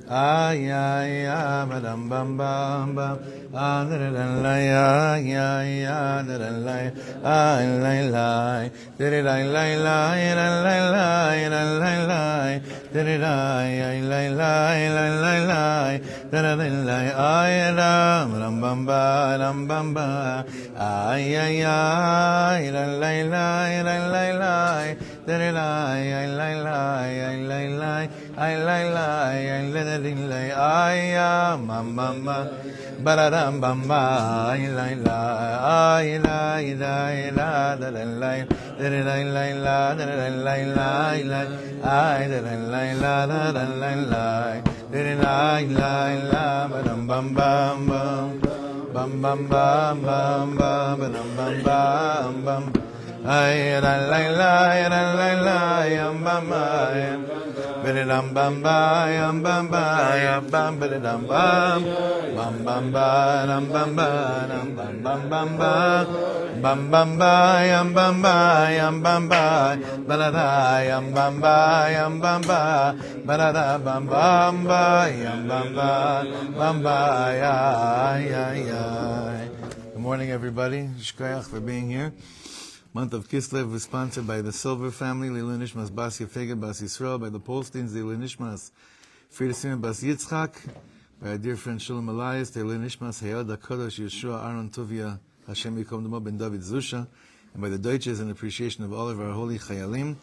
Ay ay ay badam bam bam bam ay ay ay ay ay ay lay lay did it ay lay lay lay lay lay lay did it ay ay lay lay lay lay did it lay ay ram bam bam ba ay ay ay lay lay lay did it ay ay lay lay ay lay lay ay mama baradam bamba ay la ay la ay la la la ay la badam bam bam bam bam bam bam bam bam bam ay la bam bam bam bam bam bam bam bam bam bam bam bam bam bam bam bam bam bam baladayam bam bam balada bam bam ay. Good morning, everybody. Shkoyach for being here. Month of Kislev was sponsored by the Silver family, Leilu Nishmas Bas Yefeged Bas Yisrael, by the Polsteins, Leilu Nishmas Frida Simon Bas Yitzchak, by our dear friend Shulam Elias, Leilu Nishmas Hayod HaKadosh Yeshua Aaron Tuvia Hashem Yikom Demo Ben David Zusha, and by the Deutsches in appreciation of all of our holy Chayalim,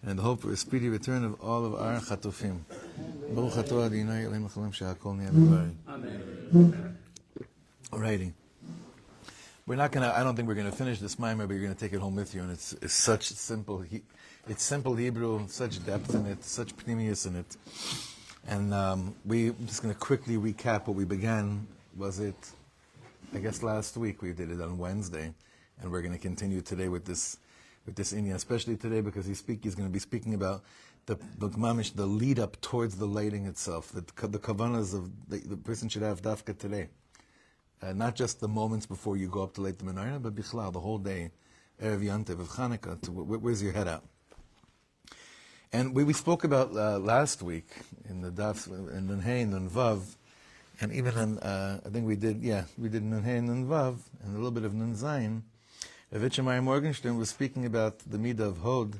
and the hope for a speedy return of all of our Chatufim. Baruch Atah Adonai Eloheinu Melech She'akol Niyeh B'Dvarim. Amen. Alrighty. I don't think we're going to finish this mimer, but you're going to take it home with you, and it's such simple, it's simple Hebrew, such depth in it, such pnimius in it. And we're just going to quickly recap what we began. Was it, I guess last week we did it on Wednesday, and we're going to continue today with this inyan, especially today because he's going to be speaking about the lead up towards the lighting itself, the kavanas of the person should have dafka today. Not just the moments before you go up to light the menorah, but bichlal, the whole day, Erev Yantev of Chanukah, where's your head at? And we spoke about last week in the daf, in Nun Hey, Nun Vav, and even in, I think we did Nun Hey, Nun Vav, and a little bit of Nun Zayin. Reb Itche Meier Morgenstern was speaking about the midah of Hod,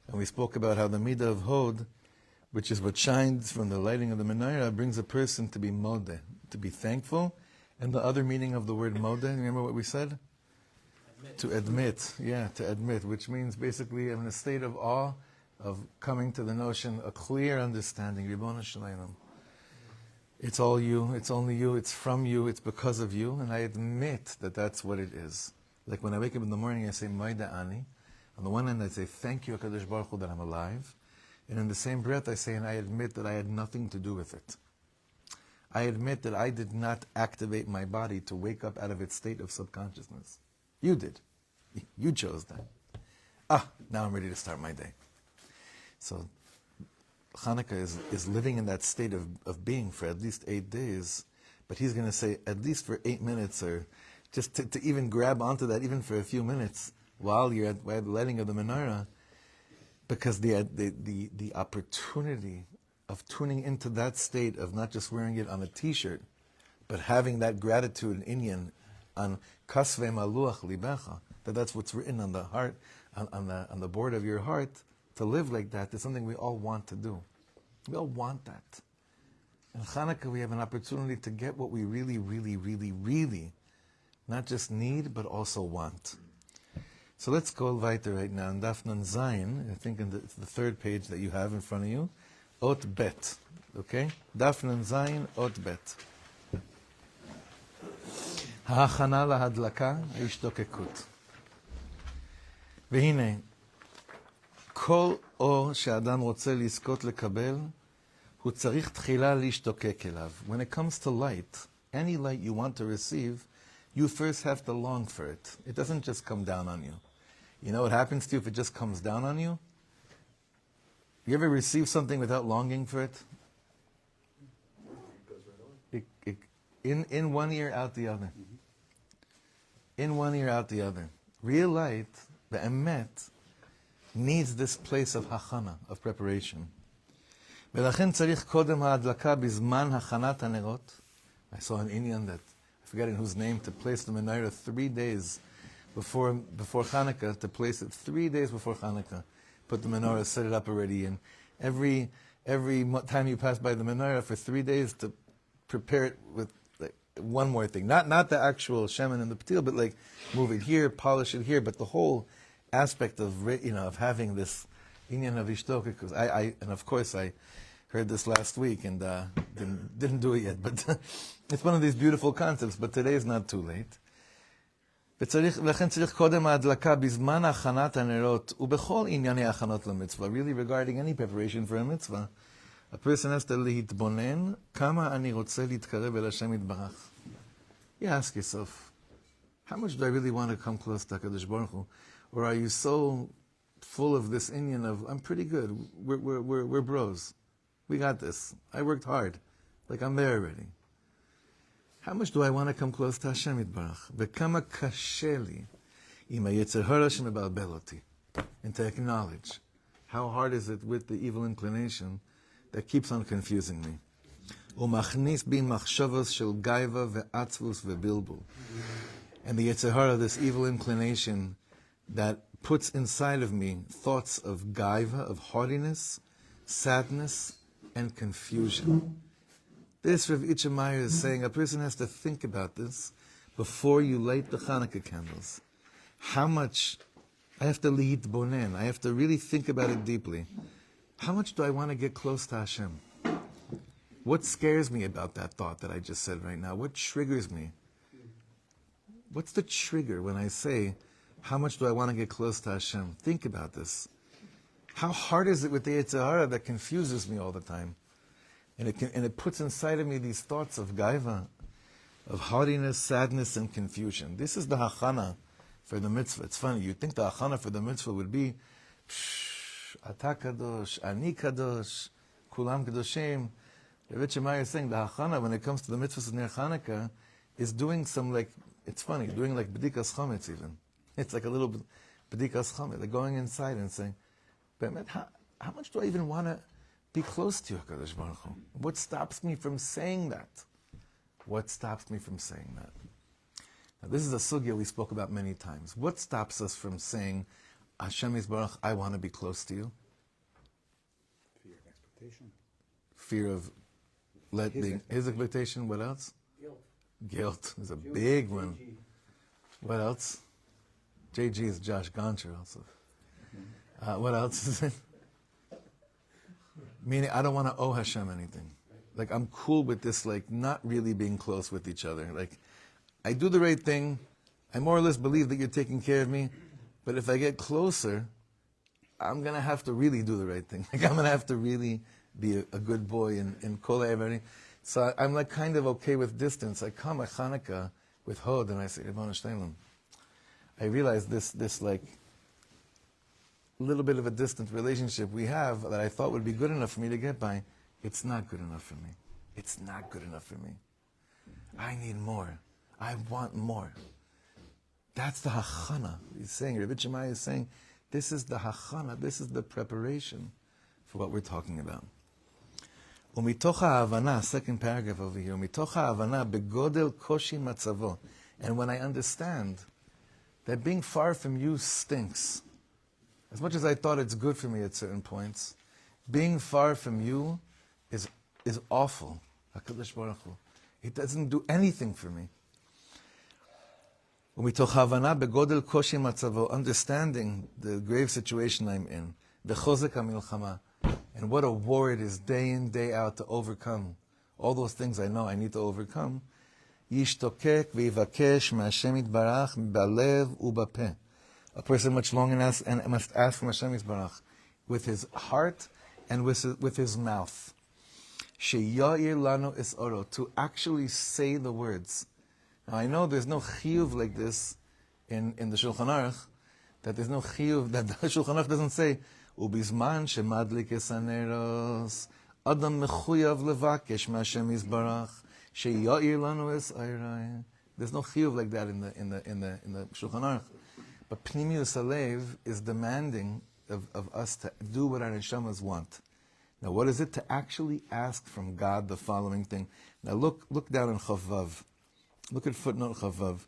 and we spoke about how the midah of Hod, which is what shines from the lighting of the menorah, brings a person to be modeh, to be thankful. And the other meaning of the word modeh, remember what we said? To admit, which means basically I'm in a state of awe of coming to the notion, a clear understanding, Ribbon Shalayim. It's all you, it's only you, it's from you, it's because of you, and I admit that that's what it is. Like when I wake up in the morning, I say, Maida Ani. On the one hand, I say, thank you, HaKadosh Baruch Hu, that I'm alive. And in the same breath, I say, and I admit that I had nothing to do with it. I admit that I did not activate my body to wake up out of its state of subconsciousness. You did. You chose that. Now I'm ready to start my day. So Chanukah is living in that state of being for at least 8 days, but he's going to say at least for 8 minutes, or just to even grab onto that even for a few minutes while you're at the lighting of the menorah, because the opportunity of tuning into that state of not just wearing it on a t-shirt, but having that gratitude in inyan on kasvei maluach libecha, that's what's written on the heart, on the board of your heart, to live like that is something we all want to do. We all want that. In Chanukah, we have an opportunity to get what we really, really, really, really not just need, but also want. So let's go weiter right now. In Daf Nun Zayin, I think it's the third page that you have in front of you. Ot Bet, okay? Daf Nun Zayin, Ot Bet. Ha'achana lahadlaka, ההשתוקקות. והנה, כל אור שאדם רוצה לזכות לקבל, הוא צריך תחילה להשתוקק אליו. When it comes to light, any light you want to receive, you first have to long for it. It doesn't just come down on you. You know what happens to you if it just comes down on you? You ever receive something without longing for it? In one ear, out the other. in one ear, out the other. Real light, the emet, needs this place of hachana, of preparation. ולכן צריך קודם ההדלקה בזמן הכנת הנרות. I saw an Indian that, I forget in whose name, to place the menorah 3 days before Chanukah, to place it 3 days before Chanukah. Put the menorah, set it up already, and every time you pass by the menorah for 3 days to prepare it with like, one more thing. Not the actual shemen and the bittul, but like move it here, polish it here, but the whole aspect of of having this inyan of ishtoka, because I of course I heard this last week and didn't do it yet, but it's one of these beautiful concepts, but today is not too late. ולכן צריך קודם ההדלקה בזמן הכנת הנרות ובכל ענייני הכנות למצווה. Really regarding any preparation for a mitzvah, a person has to להתבונן כמה אני רוצה להתקרב אל השם יתברך. You ask yourself, how much do I really want to come close to HaKadosh Baruch Hu? Or are you so full of this inyan of, I'm pretty good, we're bros, we got this, I worked hard, like I'm there already. How much do I want to come close to Hashem Yitbarach? V'kama kashe li im hayetzer hara shemebelbel oti. And to acknowledge how hard is it with the evil inclination that keeps on confusing me. U'machnis bi machshavos shel gaiva ve'atzvus ve'bilbul. And the yetzer hara, this evil inclination that puts inside of me thoughts of gaiva, of haughtiness, sadness, and confusion. This Reb Itche Meier is saying a person has to think about this before you light the Chanukah candles. How much, I have to lead bonen, I have to really think about it deeply. How much do I want to get close to Hashem? What scares me about that thought that I just said right now? What triggers me? What's the trigger when I say, how much do I want to get close to Hashem? Think about this. How hard is it with the Yetzer Hara that confuses me all the time? And it puts inside of me these thoughts of gaiva, of haughtiness, sadness, and confusion. This is the hachana for the mitzvah. It's funny, you'd think the hachana for the mitzvah would be, Ata kadosh, ani kadosh, kulam kadoshim. Reb Itche Meier is saying the hachana when it comes to the mitzvahs near Chanukah is doing some like, it's funny, doing like b'dikas chometz even. It's like a little b'dikas chometz. They're going inside and saying, how much do I even want to be close to you, HaKadosh Baruch Hu? What stops me from saying that? What stops me from saying that? Now, this is a sugya we spoke about many times. What stops us from saying, Hashem Yisbarach, I want to be close to you? Fear of expectation. Fear of his expectation. What else? Guilt. Guilt is a big one. What else? JG is Josh Goncher also. What else is it? Meaning, I don't want to owe Hashem anything. Like, I'm cool with this, like, not really being close with each other. Like, I do the right thing. I more or less believe that you're taking care of me. But if I get closer, I'm going to have to really do the right thing. Like, I'm going to have to really be a good boy in Kol everything. So I'm, like, kind of okay with distance. I come at Chanukah with Hod, and I say, Ribono Shel Olam, I realize this, like, little bit of a distant relationship we have that I thought would be good enough for me to get by, it's not good enough for me. It's not good enough for me. I need more. I want more. That's the hachana. He's saying, Reb Itche Meier is saying, this is the hachana, this is the preparation for what we're talking about. Umitoch ha'havana, second paragraph over here, umitoch ha'havana begodel koshi matzavo. And when I understand that being far from you stinks, as much as I thought it's good for me at certain points, being far from you is awful. HaKadosh Baruch Hu. It doesn't do anything for me. Understanding the grave situation I'm in, and what a war it is day in, day out to overcome all those things I know I need to overcome. A person much longer and must ask from Hashem Yisbarach with his heart and with his mouth. Sheya'ir lanu es oro, to actually say the words. Now I know there's no chiyuv like this in the Shulchan Aruch, that there's no chiyuv, that the Shulchan Aruch doesn't say, ubizman shemadlik es haneros, adam mechuyav levakesh ma'Hashem Yisbarach, sheya'ir lanu es oro. There's no chiyuv like that in the Shulchan Aruch. But Pnimius Halev is demanding of us to do what our neshamas want. Now, what is it? To actually ask from God the following thing. Now, look down in Chavav. Look at footnote Chavav.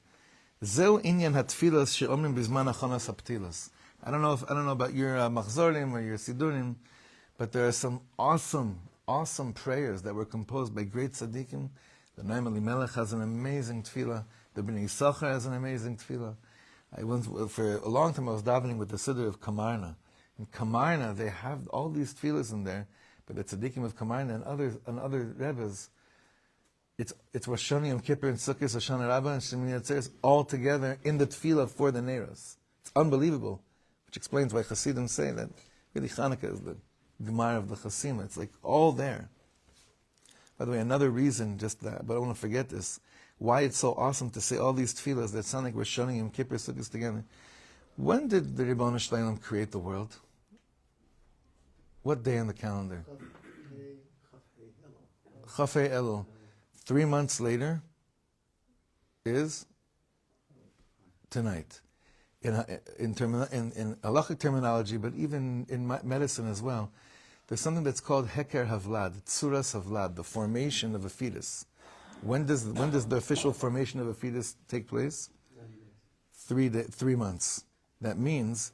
Zeu inyan hatfilas she'omrim bizman achonas haptilas. I don't know about your machzorim or your sidurim, but there are some awesome prayers that were composed by great tzaddikim. The Noam Elimelech has an amazing tefillah. The Bnei Yisachar has an amazing tefillah. For a long time I was davening with the Siddur of Kamarna. In Kamarna, they have all these tefillahs in there, but the tzaddikim of Kamarna and other rebbes, it's Rosh Hashanah, Yom Kippur, and Sukkot, Hoshana Rabbah, and Shemini Atzeres all together in the tefillah for the Neiros. It's unbelievable, which explains why Hasidim say that really Chanukah is the Gemara of the Chasima. It's like all there. By the way, another reason, just that, but I don't want to forget this, why it's so awesome to say all these tefillahs that sound like Rosh Hashanah, Yom Kippur, Sukkot together. When did the Ribono Shel Olam create the world? What day on the calendar? Chafei Elul. 3 months later is tonight. In halachic terminology, but even in medicine as well, there's something that's called Heker Havlad, Tzuras Havlad, the formation of a fetus. When does the official formation of a fetus take place? 3 months. That means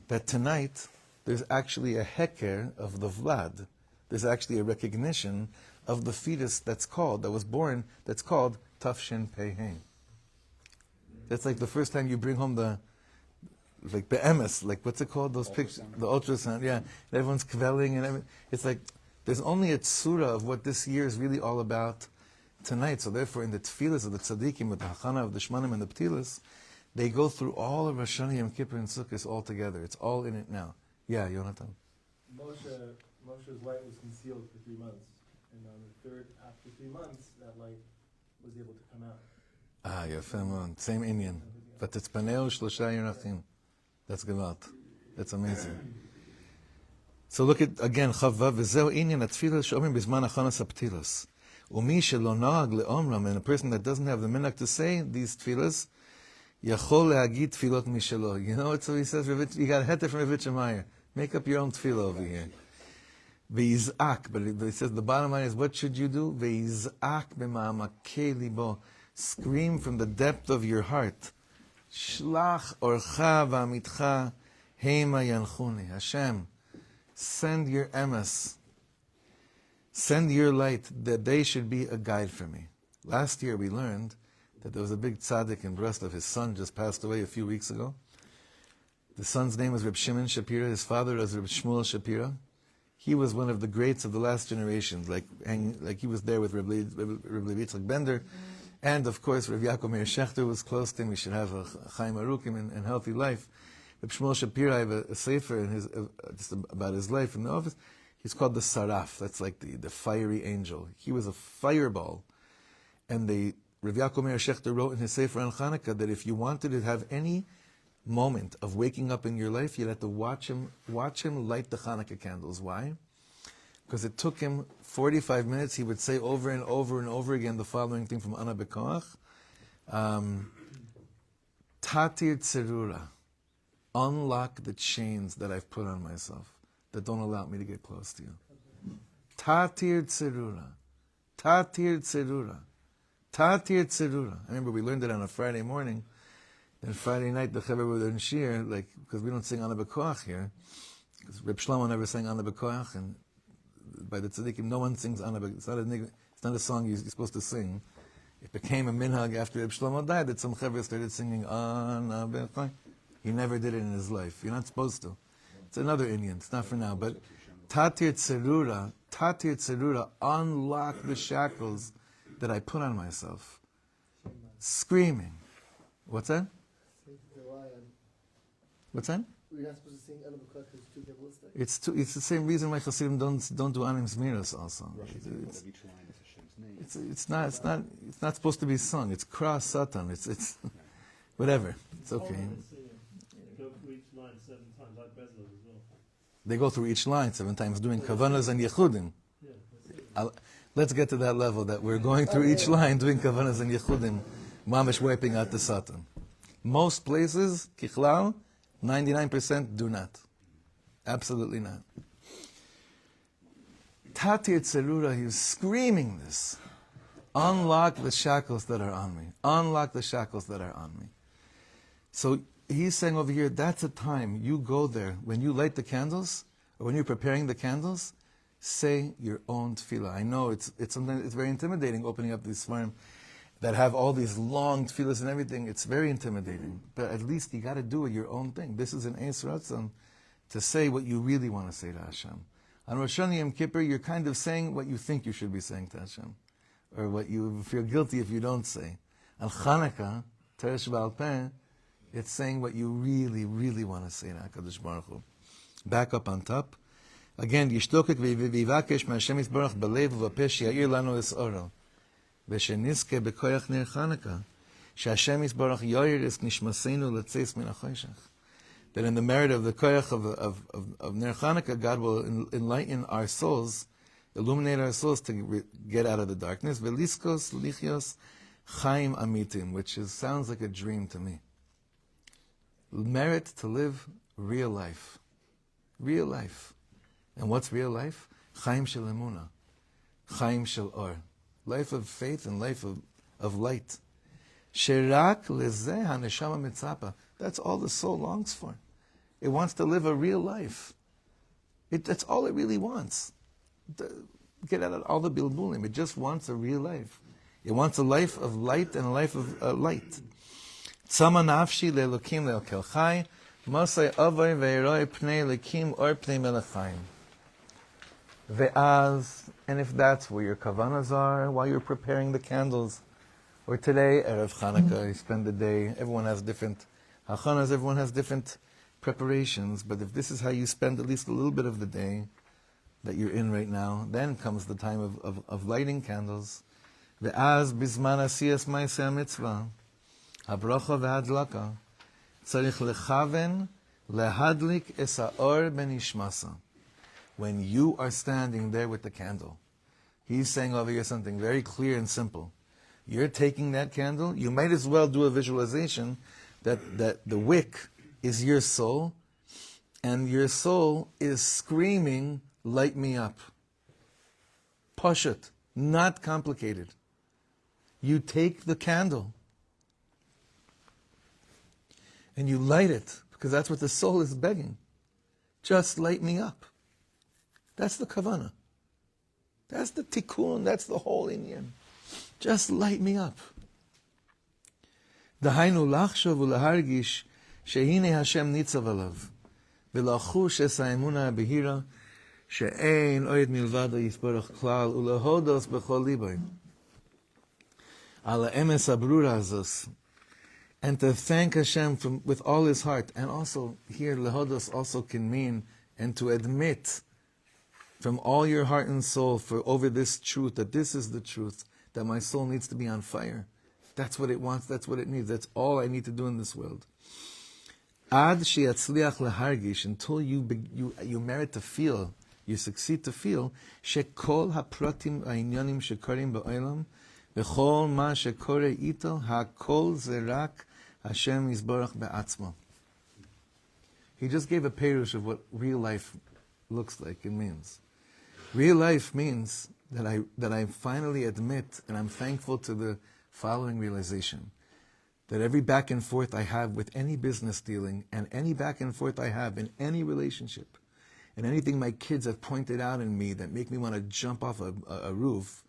that tonight there's actually a Heker of the Vlad. There's actually a recognition of the fetus that was born, that's called Tafshin Pei. That's like the first time you bring home like be'emes, like what's it called? Those pictures, the ultrasound, yeah. And everyone's kvelling and everything. It's like there's only a tzura of what this year is really all about tonight. So therefore, in the tefillas of the tzaddikim, with the hachana of the shmanim and the ptilas, they go through all of Rosh Hashanah, Yom Kippur, and Sukkot all together. It's all in it now. Yeah, Yonatan. Moshe's light was concealed for 3 months, and on the third, after 3 months, that light was able to come out. Ah, yafem, same Indian. But it's paneo shlosha yonachim. That's Gewalt. That's amazing. So look at, again, Chavav, v'zeu inyan atfilah she'omrim bizman achonas haptilas. Umi shelo noag le'omram, and a person that doesn't have the minhag to say these tefillas, yachol le'agid tefillot mishelo. You know what? So he says, you got a heter from Reb Itche Meier. Make up your own tefillah over here. Ve'izak, but he says the bottom line is, what should you do? Ve'izak b'ma'amakei libo. Scream from the depth of your heart. Shlach orcha v'amitcha heima yanchuni. Hashem, send your emes, send your light, that they should be a guide for me. Last year we learned that there was a big tzaddik in Breslov. His son just passed away a few weeks ago. The son's name was Reb Shimon Shapira. His father was Reb Shmuel Shapira. He was one of the greats of the last generations, like he was there with Reb Yitzchak Bender. And of course, Rav Yaakov Meir Shechter was close to him. We should have a Chaim Arukim and healthy life. Reb Shmuel Shapira, I have a sefer just about his life in the office. He's called the Saraf. That's like the fiery angel. He was a fireball. And Rav Yaakov Meir Shechter wrote in his sefer on Chanukah that if you wanted to have any moment of waking up in your life, you'd have to watch him light the Chanukah candles. Why? Because it took him 45 minutes. He would say over and over and over again the following thing from Ana Bekoach. Tatir Tzerura. Unlock the chains that I've put on myself that don't allow me to get close to you. Tatir Tzerura. Tatir Tzerura. Tatir Tzerura. I remember we learned it on a Friday morning. Then Friday night the Chaver were in Shir, because we don't sing Ana Bekoach here. Because Reb Shlomo never sang Ana Bekoach, and by the tzaddikim, no one sings Ana Bekoach. It's not a song you're supposed to sing. It became a minhag after Reb Shlomo died that some Chaver started singing Ana Bekoach. He never did it in his life. You're not supposed to. It's another Indian. It's not for now. But Tatir Tzerura, unlock the shackles that I put on myself. Screaming. What's that? What's that? We're not supposed to sing Ana Bekoach because it's too kabbalistic. It's the same reason why Hasidim don't do Anim Zmiras also. It's not supposed to be sung. It's Kras Satan. It's whatever. It's okay. Go through each line 7 times, like Breslov as well. They go through each line 7 times, doing Kavanas and Yechudim. Let's get to that level that we're going through each line, doing Kavanas and Yechudim Mamish wiping out the Satan. Most places, kichlal, 99% do not. Absolutely not. Tatir Tzerura, he was screaming this. Unlock the shackles that are on me. Unlock the shackles that are on me. So he's saying over here, that's a time you go there. When you light the candles, or when you're preparing the candles, say your own tefillah. I know it's sometimes it's very intimidating opening up these svarim that have all these long tefillahs and everything. It's very intimidating. But at least you got to do it your own thing. This is an Eis Ratzon to say what you really want to say to Hashem. On Rosh Hashanah Yom Kippur, you're kind of saying what you think you should be saying to Hashem, or what you feel guilty if you don't say. On Chanukah, Teresh Baal Peh, it's saying what you really, really want to say to HaKadosh Baruch Hu. Back up on top. Again, Yishtokek v'yivakesh me'Hashem Yisborach b'lev u'v'peh she'ya'ir lanu es oro. V'shenizke b'koyach ner Chanukah. She'Hashem Yisborach yoyer es nishmaseinu l'tzeis min ha'choshech. That in the merit of the koyach of ner Chanukah, God will enlighten our souls, illuminate our souls to get out of the darkness. V'liskos lichios chaim amitim, which sounds like a dream to me. Merit to live real life. Real life. And what's real life? Chaim shel emunah. Chaim shel or. Life of faith and life of light. Sherak lezeh ha-neshama mitzapa. That's all the soul longs for. It wants to live a real life. That's all it really wants. Get out of all the bilbulim. It just wants a real life. It wants a life of light and a life of light. Tzama nafshi le'elokim le'okel chai. Mosai avay ve'eroi pnei lekim or pnei melechayim. Ve'az, and if that's where your kavanas are while you're preparing the candles, or today, Erev Chanukah, you spend the day, everyone has different hachanas, everyone has different preparations, but if this is how you spend at least a little bit of the day that you're in right now, then comes the time of lighting candles. Ve'az bizman asiyas ma'aseh mitzvah, habracha ve'hadlaka, tzarich lechaven lehadlik es ha'or benishmasa. When you are standing there with the candle, he's saying over here something very clear and simple. You're taking that candle, you might as well do a visualization that the wick is your soul, and your soul is screaming, light me up. Pashut, not complicated. You take the candle, and you light it, because that's what the soul is begging. Just light me up. That's the kavanah. That's the tikkun, that's the whole inyan. Just light me up. Dahainu lachshov u'lehargish shehine Hashem nitzav alav v'lachush es ha'emunah behira she'ein oed milvado yisborach klal u'lehodos b'chol libay ala emes habrura azos, and to thank Hashem with all his heart. And also here lehodos also can mean and to admit from all your heart and soul over this truth, that this is the truth, that my soul needs to be on fire. That's what it wants, that's what it needs, that's all I need to do in this world. Ad sheyatzliach lehargish, until you merit to feel, you succeed to feel, shekol hapratim ha'inyanim shekorim ba'olam, v'chol ma shekore ito, ha'kol zerak Hashem yisborach be'atzmo. He just gave a perush of what real life looks like and means. Real life means that I finally admit, and I'm thankful to the following realization, that every back and forth I have with any business dealing, and any back and forth I have in any relationship, and anything my kids have pointed out in me that make me want to jump off a roof,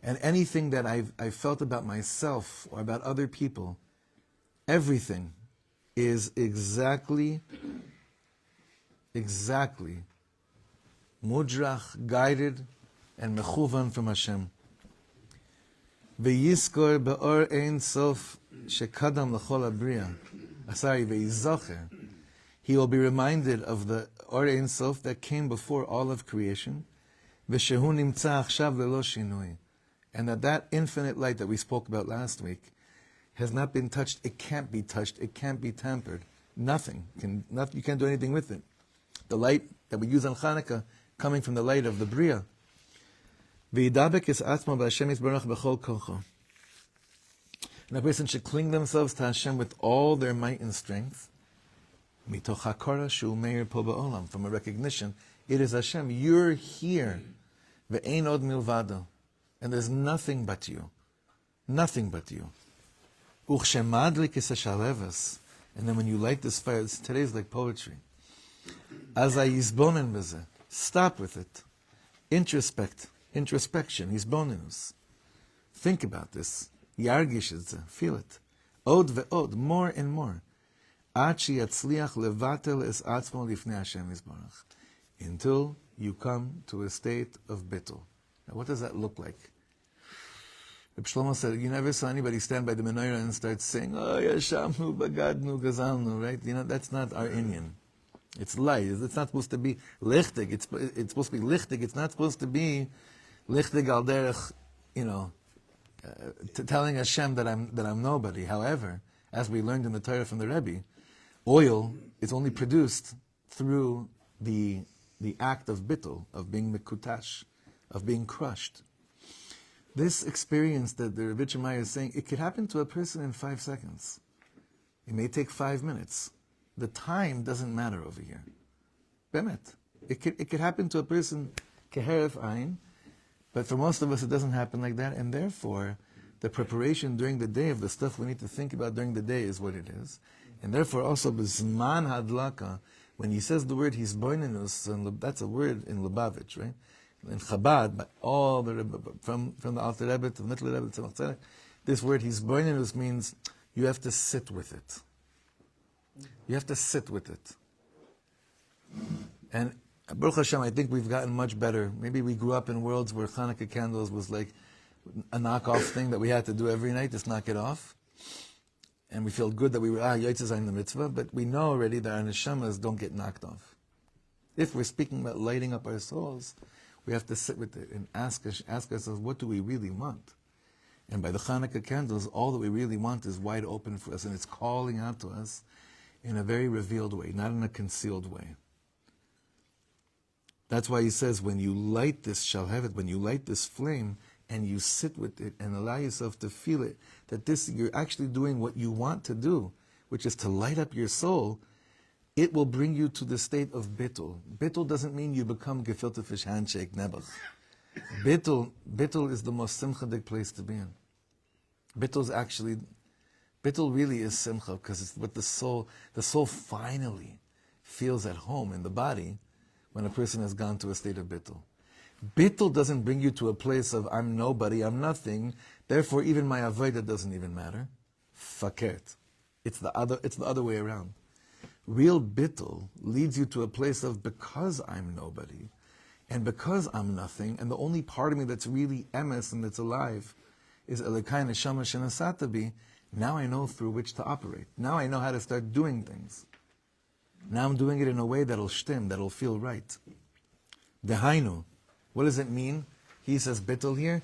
and anything that I've felt about myself or about other people, everything is exactly mudrach, guided, and mechuvan from Hashem. V'yizkor be'or ein sof shekadam l'chol abriya. V'yizocher. He will be reminded of the or ein sof that came before all of creation. V'shehu nimtza achshav lelo shinui. And that infinite light that we spoke about last week has not been touched. It can't be touched. It can't be tampered. Nothing. You can't do anything with it. The light that we use on Chanukah, coming from the light of the Bria. V'yidabek es atzmo b'Hashem yisborach b'chol kocho. And a person should cling themselves to Hashem with all their might and strength. Mitoch hakara shu meir po ba'olam, from a recognition, it is Hashem, you're here. Ve'ein od milvado. And there's nothing but you. Nothing but you. Uchshemadlik is a shalevas. And then when you light this fire, today's like poetry. Azay yizbonen beze. Stop with it. Introspection, yizbonenus. Think about this. Yargish it, feel it. Od ve'od, more and more. Ad sheyatzliach levatel es atzmo lifnei Hashem yizbarach. Until you come to a state of bittul. Now, what does that look like? Reb Shlomo said, you never saw anybody stand by the menorah and start saying, oh, yashamnu, bagadnu, gazalnu, right? You know, that's not our Indian. It's light. It's not supposed to be lichtig. It's supposed to be lichtig. It's not supposed to be lichtig al derech, you know, telling Hashem that I'm nobody. However, as we learned in the Torah from the Rebbe, oil is only produced through the act of bittul, of being mikutash, of being crushed. This experience that the Reb Itche Meier is saying, it could happen to a person in 5 seconds. It may take 5 minutes. The time doesn't matter over here. Bemet. It could happen to a person keheref ein, but for most of us it doesn't happen like that, and therefore the preparation during the day of the stuff we need to think about during the day is what it is. And therefore also b'zman hadlaka, when he says the word hisboinenus, and that's a word in Lubavitch, right? In Chabad, but all the from the Alter Rebbe to the Mittler Rebbe to Tzemach Tzedek, this word hisboinenus means you have to sit with it. You have to sit with it. And Baruch Hashem, I think we've gotten much better. Maybe we grew up in worlds where Chanukah candles was like a knockoff thing that we had to do every night, just knock it off. And we feel good that we were, Yotzei in the mitzvah, but we know already that our neshamas don't get knocked off. If we're speaking about lighting up our souls, we have to sit with it and ask ourselves, what do we really want? And by the Chanukah candles, all that we really want is wide open for us, and it's calling out to us in a very revealed way, not in a concealed way. That's why he says, when you light this shalhevet, when you light this flame, and you sit with it and allow yourself to feel it, that you're actually doing what you want to do, which is to light up your soul, it will bring you to the state of bittul. Bittul doesn't mean you become gefilte fish handshake nebuch. Bittul is the most simchadik place to be in. Bittul really is simcha, because it's what the soul finally feels at home in the body when a person has gone to a state of bittul. Bittul doesn't bring you to a place of I'm nobody, I'm nothing, therefore even my avodah doesn't even matter. Fakert. It's the other way around. Real bittul leads you to a place of because I'm nobody, and because I'm nothing, and the only part of me that's really emes and that's alive is Elikai neshama shenasata bi. Now I know through which to operate. Now I know how to start doing things. Now I'm doing it in a way that'll shtim, that'll feel right. Dehainu. What does it mean? He says bittul here.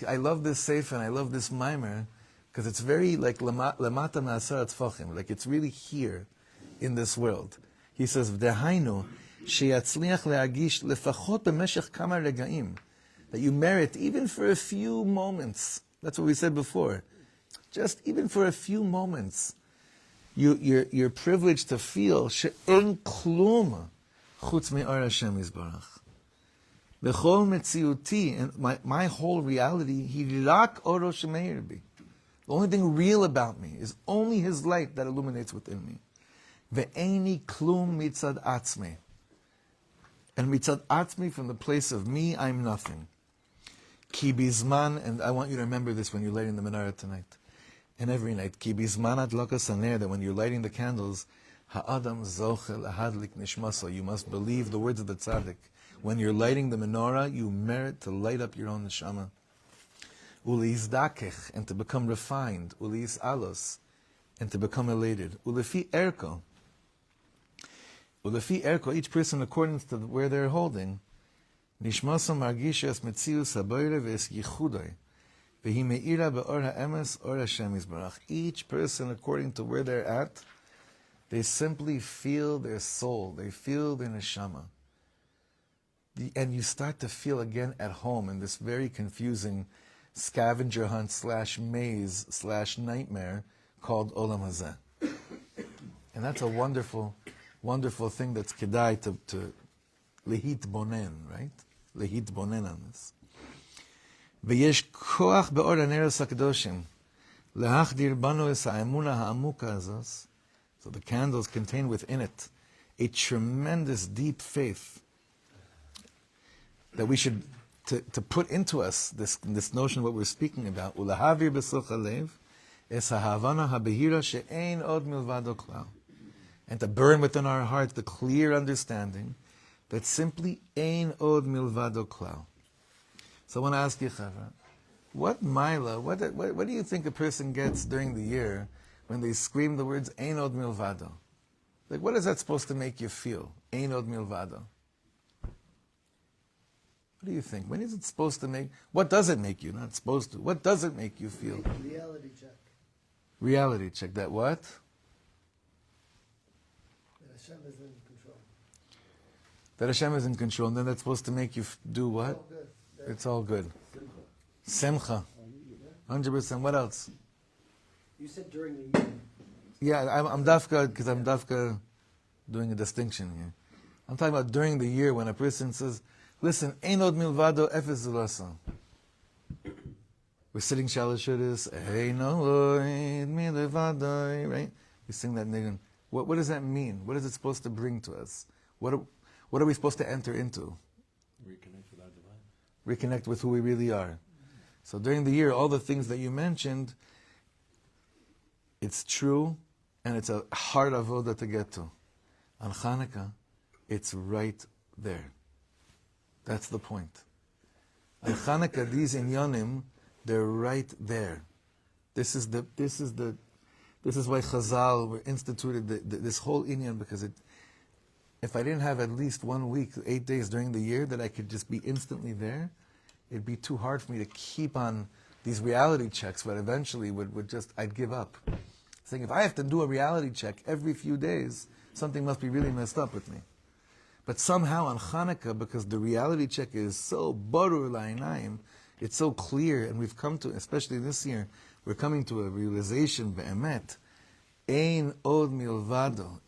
I love this sefer and I love this mimer because it's very like lamata ma'asar tzfachim. Like it's really here in this world. He says dehainu sheyatzliach leagish lefachot b'meshech kama regaim, that you merit even for a few moments. That's what we said before. Just even for a few moments, you're privileged to feel she'en klum chutz me'or Hashem yizbarach. B'chol metziuti, and my whole reality, hirak oro shemeir bi. The only thing real about me is only His light that illuminates within me. Ve'eni klum mitzad atzmi. And mitzad atzmi, from the place of me, I'm nothing. Ki bizman, and I want you to remember this when you're lighting the menorah tonight, and every night. Ki bizman adlakas haner, that when you're lighting the candles, ha'adam zochel ahadlik nishmaso, you must believe the words of the tzaddik. When you're lighting the menorah, you merit to light up your own neshama. Uliizdakech, and to become refined. Uliis alos, and to become elated. Ulefi erko. Ulefi erko, each person according to where they're holding. Nishmaso margisha es metzius haboire ve'es yichudoi. Vehi me'ira be'or ha'emes or Hashem yizbarach. Each person according to where they're at, they simply feel their soul. They feel their neshama. And you start to feel again at home in this very confusing scavenger hunt / maze / nightmare called Olam Hazeh. And that's a wonderful, wonderful thing that's kedai to lehit bonen, right? Lehit bonen on this. V'yesh koach be'or haneros hakadoshim lehachdir banu es emunah ha'amuka azos. So the candles contain within it a tremendous deep faith that we should to put into us this notion of what we're speaking about. Ulahavir b'soch halev es ha'havana ha'behira she'ein od milvado klal. And to burn within our heart the clear understanding that simply ein od milvado klal. So I want to ask you, Chava, what do you think a person gets during the year when they scream the words ein od milvado? Like, what is that supposed to make you feel? Ein od milvado. What do you think? When is it supposed to make? What does it make you? Not supposed to. What does it make you feel? Reality check. Reality check. That what? That Hashem is in control. That Hashem is in control, and then that's supposed to make you do what? All good. It's all good. Simcha. 100%. What else? You said during the year. Yeah, I'm dafka because I'm dafka doing a distinction here. I'm talking about during the year when a person says, listen, ein od milvado efes zulasa. We're sitting shalashuris, ein od milvado, right? We sing that niggun. What does that mean? What is it supposed to bring to us? What are we supposed to enter into? Reconnect with our divine. Reconnect with who we really are. So during the year, all the things that you mentioned, it's true, and it's a hard avoda to get to. On Chanukah, it's right there. That's the point. On Chanukah, these inyanim, they're right there. This is why Chazal instituted this whole inyan, because if I didn't have at least 1 week, 8 days during the year that I could just be instantly there, it'd be too hard for me to keep on these reality checks, but eventually I'd give up. Saying, if I have to do a reality check every few days, something must be really messed up with me. But somehow on Chanukah, because the reality check is so barur la'inayim, it's so clear, and we've come to, especially this year, we're coming to a realization, be'emet, ein od milvado,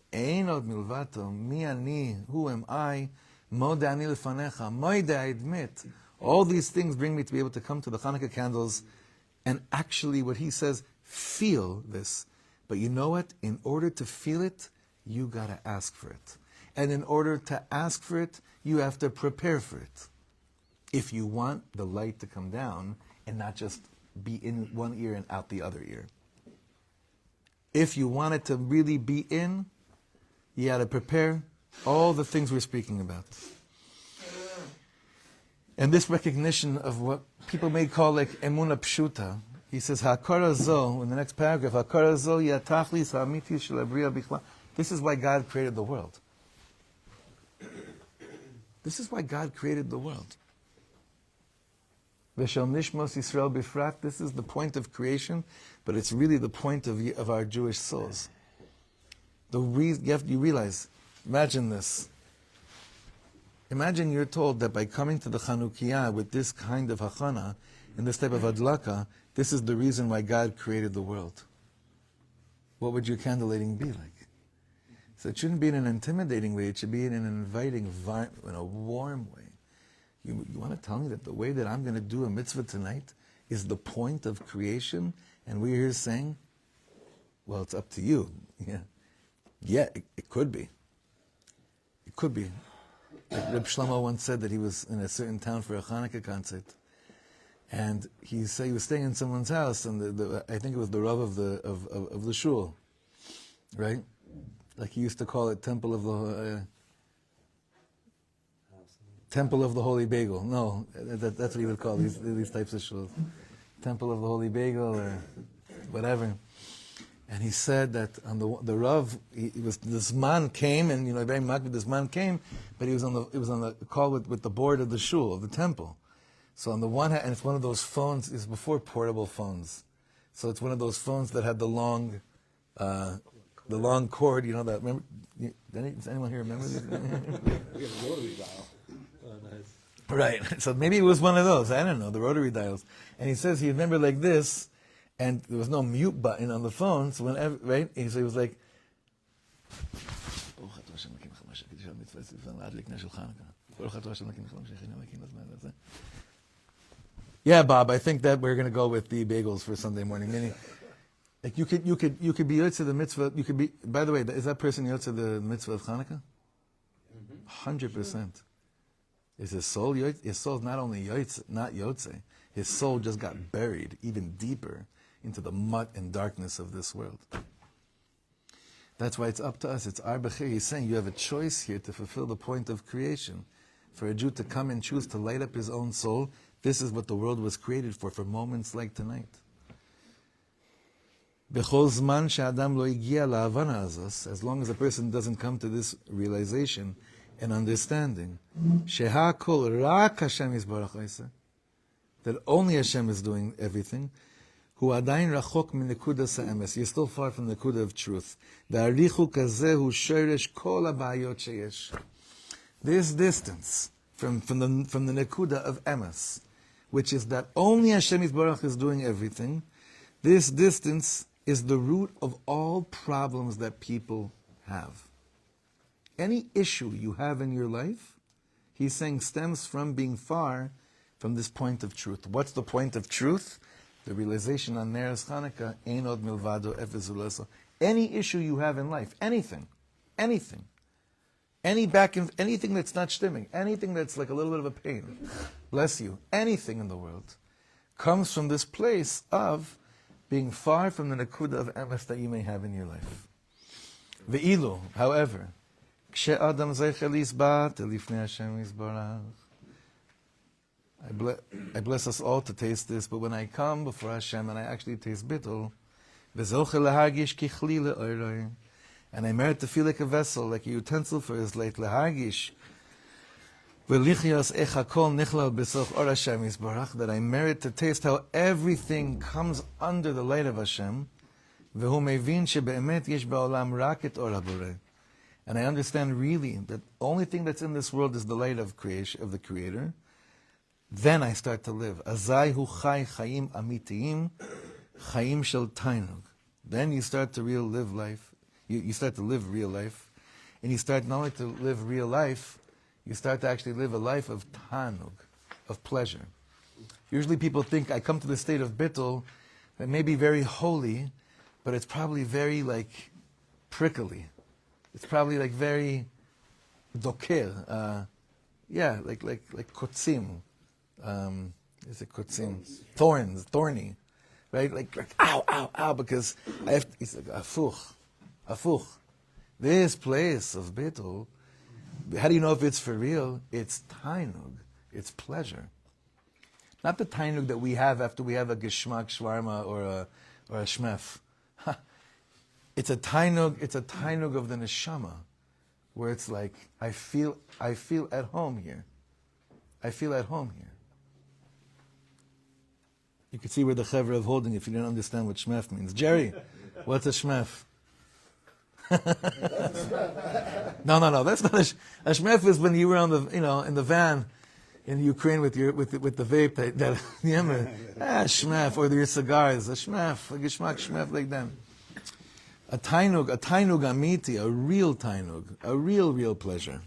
mi ani, who am I, moda ani lefanecha, moida I admit. All these things bring me to be able to come to the Chanukah candles and actually, what he says, feel this. But you know what? In order to feel it, you got to ask for it. And in order to ask for it, you have to prepare for it. If you want the light to come down and not just be in one ear and out the other ear. If you want it to really be in, you got to prepare all the things we're speaking about. And this recognition of what people may call like emunah pshuta, he says, Ha'akara zo, in the next paragraph, Ha'akara zo yatachlis ha'amiti shel habriya bichla. This is why God created the world. This is why God created the world. V'shel nishmos Yisrael bifrat, this is the point of creation, but it's really the point of our Jewish souls. The reason, you realize, imagine this. Imagine you're told that by coming to the Chanukah with this kind of hachana, and this type of adlaka, this is the reason why God created the world. What would your candlelighting be like? So it shouldn't be in an intimidating way, it should be in an inviting, in a warm way. You want to tell me that the way that I'm going to do a mitzvah tonight is the point of creation, and we're here saying, well, it's up to you. Yeah, it could be. It could be. Like Reb Shlomo once said that he was in a certain town for a Chanukah concert, and he was staying in someone's house, and I think it was the Rav of the shul, right? Like he used to call it Temple of the Holy Bagel. No, that's what he would call these types of shuls. Temple of the Holy Bagel or whatever. And he said that on the Rav, this man came, and very much this man came, but he was on the call with the board of the shul, of the temple. So on the one hand, and it's one of those phones, it's before portable phones. So it's one of those phones that had the long cord, that, remember, does anyone here remember these? We have a rotary dial. Oh, nice. Right. So maybe it was one of those. I don't know, the rotary dials. And he says he remembered like this, and there was no mute button on the phone. So whenever, right? So he was like, yeah, Bob, I think that we're going to go with the bagels for Sunday morning. Meaning, like you could be yotze the mitzvah. You could be. By the way, is that person yotze the mitzvah of Chanukah? 100%. Is his soul yotze? His soul's not only yotze, not yotze. His soul just got buried even deeper into the mud and darkness of this world. That's why it's up to us. It's our bechir. He's saying you have a choice here to fulfill the point of creation. For a Jew to come and choose to light up his own soul, this is what the world was created for moments like tonight. As long as a person doesn't come to this realization and understanding, that only Hashem is doing everything, you're still far from the nekuda of truth. This distance from the nekuda of emes, which is that only Hashem Yisbarach is doing everything, this distance is the root of all problems that people have. Any issue you have in your life, he's saying, stems from being far from this point of truth. What's the point of truth? The realization on Neres Chanukah, Ein od milvado efes uleso. Any issue you have in life, anything, anything that's not stimming, anything that's like a little bit of a pain, bless you, anything in the world, comes from this place of being far from the nekuda of emes that you may have in your life. Ve'ilu, however, kshe adam zeichel yisbat elifnei Hashem yisbarach. I bless us all to taste this, but when I come before Hashem and I actually taste bittul, and I merit to feel like a vessel, like a utensil for his light, that I merit to taste how everything comes under the light of Hashem, and I understand really that the only thing that's in this world is the light of creation, of the Creator. Then I start to live. Azai hu chai chayim amitiyim, chayim shel tainug. Then you start to live life. You start to live real life. And you start not only to live real life, you start to actually live a life of tanug, of pleasure. Usually people think, I come to the state of bittul, that may be very holy, but it's probably very like prickly. It's probably like very dokir. Like kotzim. Is it kotzim? Thorny, right? Like ow, because I have to, it's like afuch. This place of bittul, how do you know if it's for real? It's tainug, it's pleasure. Not the tainug that we have after we have a geschmack shawarma or a shmef. It's a tainug of the neshama, where it's like, I feel at home here. I feel at home here. You can see where the chevra of holding if you don't understand what shmef means. Jerry, what's a shmef? No. That's not a shmef. Is when you were on the in the van in Ukraine with the vape that shmef, or your cigars. A shmef, a geschmack shmef like that. A tainug amiti, a real tainug, a real pleasure.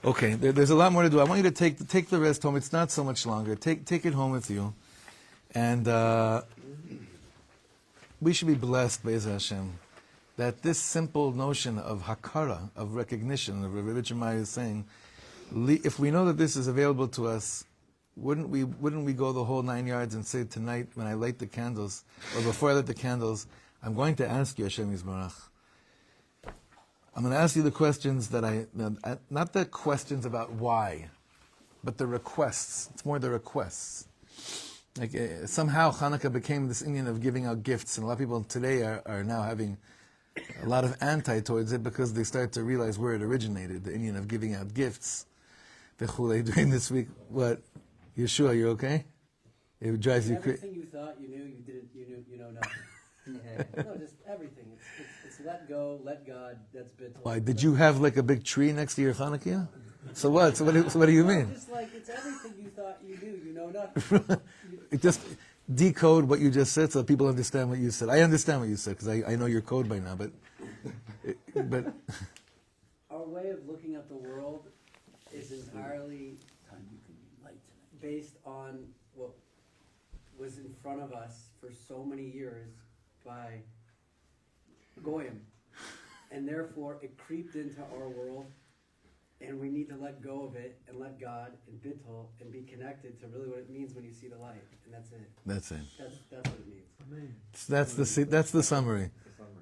Okay, there's a lot more to do. I want you to take the rest home. It's not so much longer. Take it home with you. And we should be blessed, Be'ez Hashem, that this simple notion of hakara, of recognition, of Reb Itche Meier is saying, if we know that this is available to us, wouldn't we go the whole 9 yards and say, tonight when I light the candles, or before I light the candles, I'm going to ask you, Hashem Yisbarach, I'm going to ask you the questions not the questions about why, but the requests. It's more the requests. Like somehow Chanukah became this Indian of giving out gifts, and a lot of people today are now having a lot of anti towards it because they start to realize where it originated, the Indian of giving out gifts. During this week, what? Yeshua, you okay? It drives you crazy. Everything you thought you knew, you didn't. You know nothing. No, just everything. It's let go, let God. That's bittul. Why? Did you have like a big tree next to your Chanukah? So what? So what do you mean? Just like it's everything you thought you knew, you know nothing. It just decode what you just said so people understand what you said. I understand what you said because I know your code by now, but Our way of looking at the world is entirely based on what was in front of us for so many years by Goyim. And therefore it creeped into our world, and we need to let go of it and let God and bittul and be connected to really what it means when you see the light. And that's it. that's it. That's what it means. That's the summary.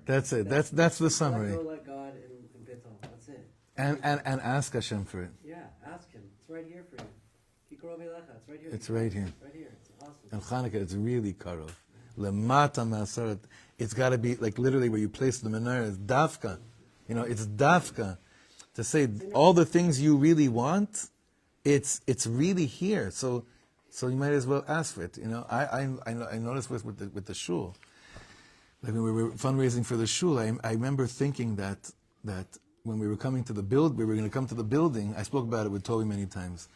That's it. That's the summary. Let go, let God and bittul. That's it. And ask Hashem for it. Yeah, ask Him. It's right here for you. Kikro Belecha. It's right here. It's right here. Right here. It's awesome. And Chanukah, it's really karov. Lemata ma'asaret. It's got to be like literally where you place the menorah is dafka. You know, it's dafka. To say all the things you really want, it's really here. So you might as well ask for it. You know, I noticed with the shul. Like when we were fundraising for the shul, I remember thinking that when we were coming to the we were going to come to the building. I spoke about it with Toby many times.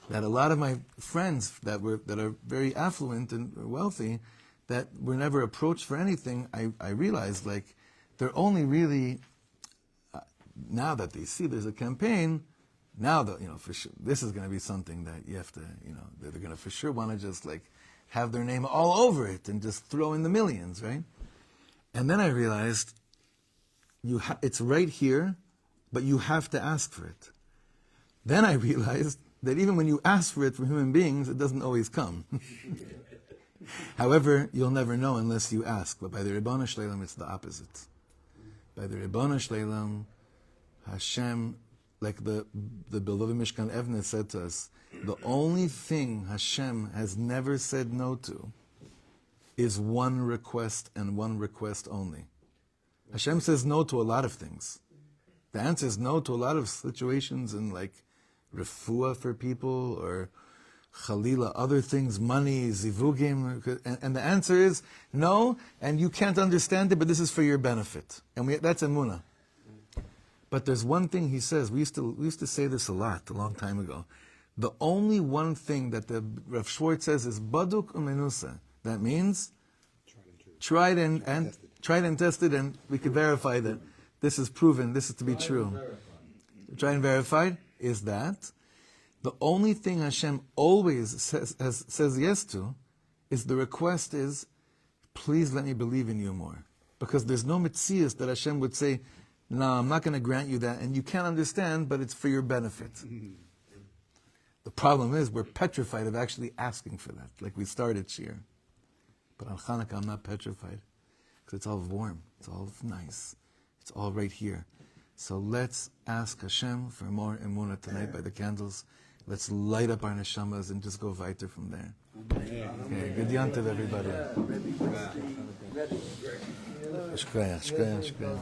That a lot of my friends that are very affluent and wealthy, that were never approached for anything, I realized like they're only really now that they see there's a campaign. Now that for sure this is going to be something that you have to they're going to for sure want to just like have their name all over it and just throw in the millions, right? And then I realized it's right here, but you have to ask for it. Then I realized that even when you ask for it from human beings, it doesn't always come. However, you'll never know unless you ask. But by the Ribbon Shleilam, it's the opposite. By the Ribbon Shleilam, Hashem, like the beloved Mishkan Evne said to us, the only thing Hashem has never said no to is one request and one request only. Hashem says no to a lot of things. The answer is no to a lot of situations in like refuah for people or chalila, other things, money, zivugim, and the answer is no, and you can't understand it, but this is for your benefit. And that's emunah. But there's one thing he says, we used to say this a long time ago. The only one thing that the Rav Schwartz says is baduk umenusa. That means tried and tested, and we can verify that this is proven, this is to be true. Tried and verified is that the only thing Hashem always says yes to is the request is, please let me believe in you more. Because there's no mitzias that Hashem would say, no, I'm not going to grant you that, and you can't understand, but it's for your benefit. The problem is we're petrified of actually asking for that, like we started Shir. But on Chanukah, I'm not petrified, because it's all warm, it's all nice, it's all right here. So let's ask Hashem for more emunah tonight by the candles. Let's light up our neshamas and just go weiter from there. Okay, good yontiv, everybody. Shkoyach, shkoyach, shkoyach.